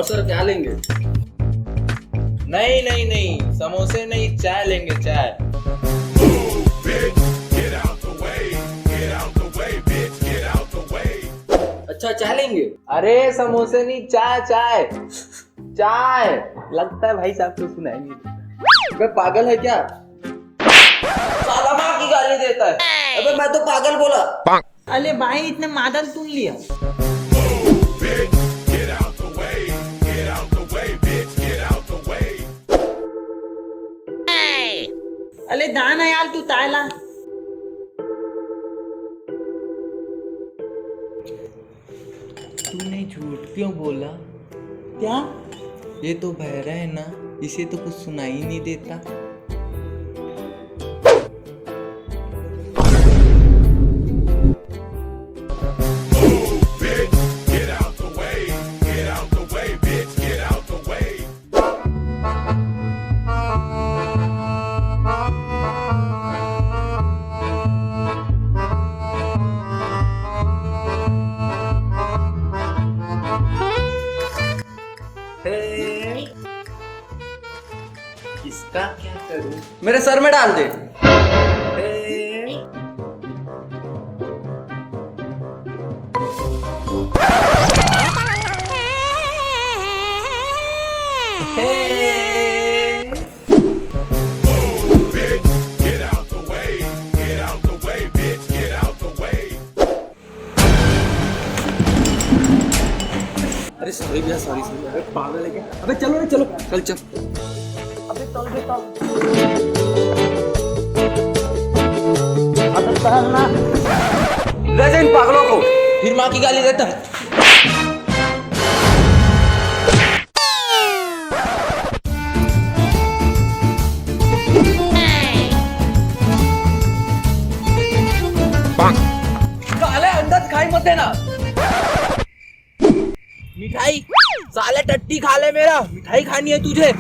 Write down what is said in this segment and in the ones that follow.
और सर क्या लेंगे? नहीं नहीं नहीं, समोसे नहीं, चाय लेंगे, चाय। अच्छा चाय लेंगे? अरे समोसे नहीं, चाय चाय चाय। लगता है भाई साहब को सुनाएंगे। अबे पागल है क्या? साला माँ की गाली देता है। अबे मैं तो पागल बोला। अरे भाई इतने मादल तुम लिया। अरे दाना यार तू ताला। तूने झूठ क्यों बोला? क्या? ये तो बहरा है ना, इसे तो कुछ सुनाई नहीं देता। इसका क्या करूं? मेरे सर में डाल दे। अरे सॉरी भैया, सॉरी सॉरी। अबे पागल है क्या? अबे चलो ना, चलो चल चल। अबे चल बे चल। अबे चल ना। ले जा इन पागलों को। फिर माँ की गाली देता है। साले अंडा खाई मत देना। मिठाई, साले टट्टी खा ले मेरा। मिठाई खानी है तुझे?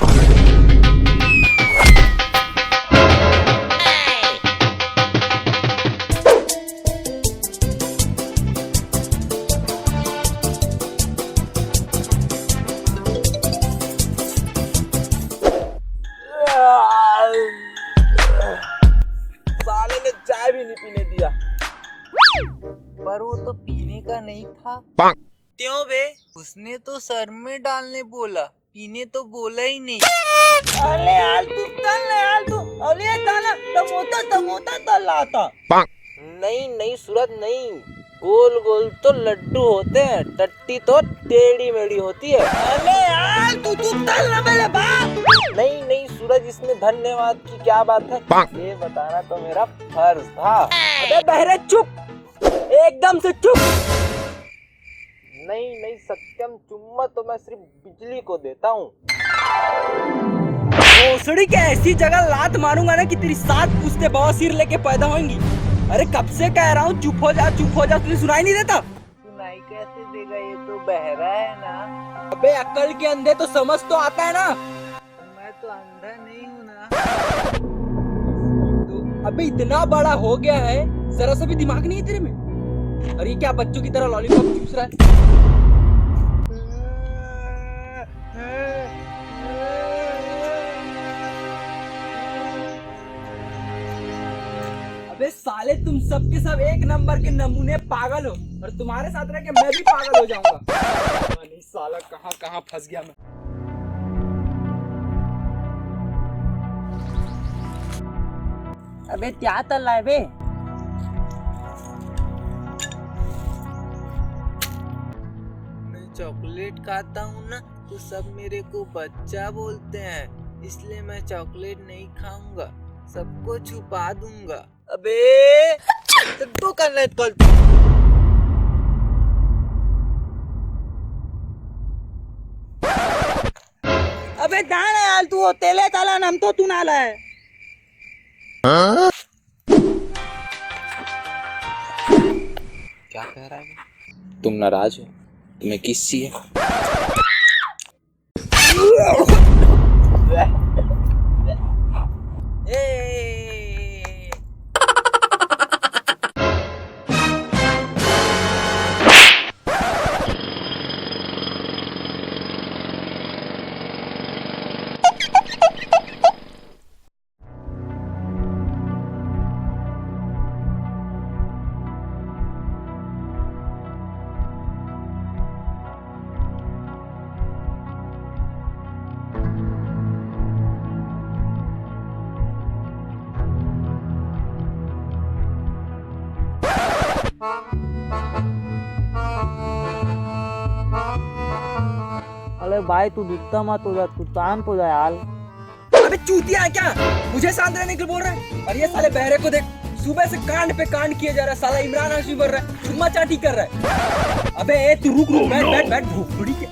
साले ने चाय भी नहीं पीने दिया। पर वो तो पीने का नहीं था। क्यों बे? उसने तो सर में डालने बोला, पीने तो बोला ही नहीं। अरे यार तू चल ना यार तू। अरे ताला टमोटा टमोटा तला था। नहीं नहीं सूरज नहीं, गोल गोल तो लड्डू होते हैं, टट्टी तो टेढ़ी मेढ़ी होती है। अरे यार तू चल ना मेरे बाप। नहीं नहीं सूरज, इसमें धन्यवाद की क्या बात है? ये बताना तो मेरा फर्ज था। अबे बहरे चुप, एकदम से चुप। नहीं नहीं सत्यम, चुम्मा तो मैं सिर्फ बिजली को देता हूँ। भोसड़ी के ऐसी जगह लात मारूंगा ना कि तेरी 7 पुश्ते बवासीर लेके पैदा होंगी। अरे कब से कह रहा हूँ चुप हो जा चुप हो जा, तुझे सुनाई नहीं देता? सुनाई कैसे देगा, ये तो बहरा है ना। अबे अक्ल के अंधे तो समझ तो आता है ना। मैं तो अंधा नहीं हूँ ना। तो अबे इतना बड़ा हो गया है, जरा सा भी दिमाग नहीं है तेरे में? अरे ये क्या बच्चों की तरह लॉलीपॉप चूस रहा है? अबे साले तुम सब के सब एक नंबर के नमूने पागल हो, और तुम्हारे साथ रह के मैं भी पागल हो जाऊंगा। नहीं साला कहाँ कहाँ फंस गया मैं। अबे क्या तल रहा है बे? मैं चॉकलेट खाता हूँ ना, तो सब मेरे को बच्चा बोलते हैं, इसलिए मैं चॉकलेट नहीं खाऊंगा, सबको छुपा दूंगा। अबे तो करना है कल। अबे दाना यार तू तेले ताला नाम तो तू नाला है। क्या कह रहा है? तुम नाराज हो? तुम्हें किस सी है? अरे भाई तू दुखता मत हो जा, तू शांत हो जा यार। अबे चूतिया है क्या, मुझे शांत रहने के लिए बोल रहा है? और ये साले बहरे को देख, सुबह से कांड पे कांड किए जा रहा है। साला इमरान हाशमी बन रहा है, चुम्मा चाटी कर रहा है। अबे ए तू रुक रुक, बैठ बैठ बैठ, भोसड़ी के।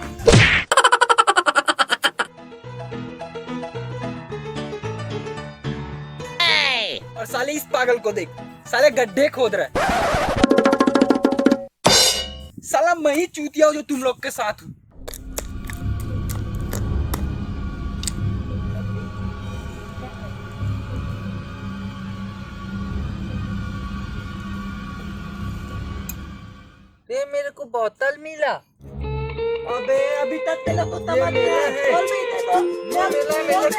और साले इस पागल को देख, साले गड्ढे खोद रहा है। साला मैं ही चूतिया हूं जो तुम लोग के साथ हूं। ये मेरे को बोतल मिला। अबे अभी तक तेरे को समझ नहीं आया। बोल भी दे तो। बोल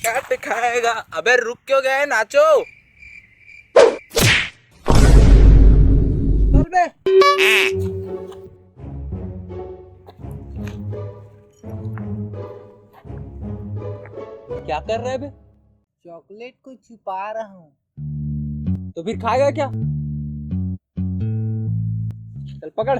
काट खाएगा। अबे रुक क्यों गए, नाचो। बे। क्या कर रहे बे? चॉकलेट को छुपा रहा हूँ। तो फिर खाएगा क्या? चल पकड़।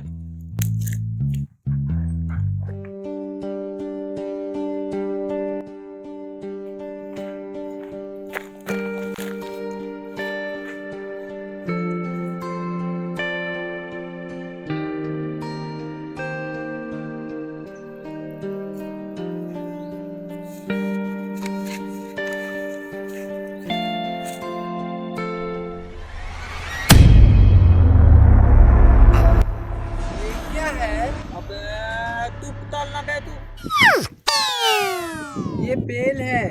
ये बेल है।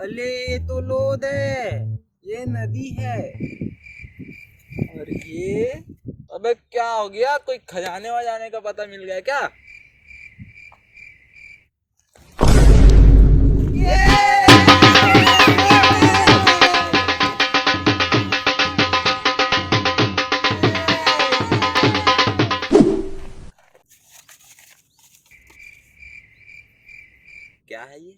अले ये तो लोद है, ये नदी है। और ये अबे क्या हो गया, कोई खजाने वजाने का पता मिल गया क्या? क्या है ये?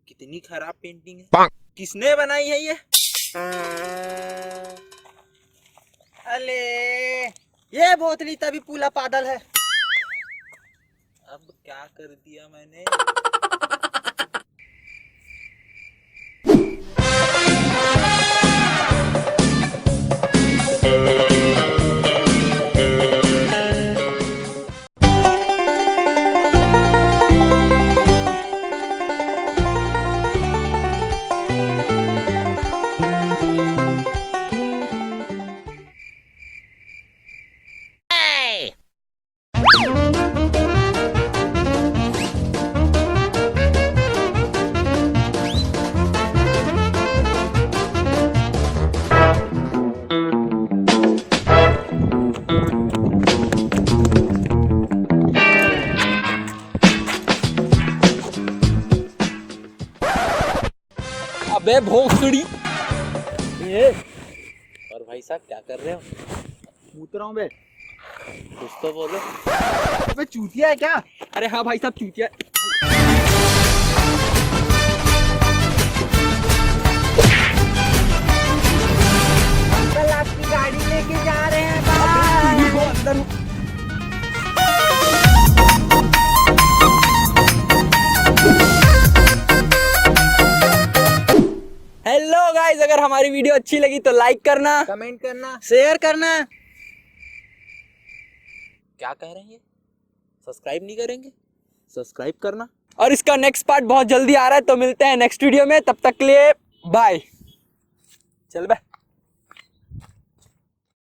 कितनी खराब पेंटिंग है। किसने बनाई है ये? अले ये बोतली तभी पूला पागल है। अब क्या कर दिया मैंने? अबे भोसड़ी। ये और भाई साहब क्या कर रहे हो? पूछ रहा हूँ बे। कुछ तो बोलो। अबे चूतिया है क्या? अरे हाँ भाई साहब चूतिया। कल आपकी गाड़ी लेके जा रहे हैं बाहर। वो अंदर। हेलो गाइस, अगर हमारी वीडियो अच्छी लगी तो लाइक करना, कमेंट करना, शेयर करना। क्या कह रहे हैं? सब्सक्राइब नहीं करेंगे? सब्सक्राइब करना। और इसका नेक्स्ट पार्ट बहुत जल्दी आ रहा है, तो मिलते हैं नेक्स्ट वीडियो में। तब तक के लिए बाय। चल बे।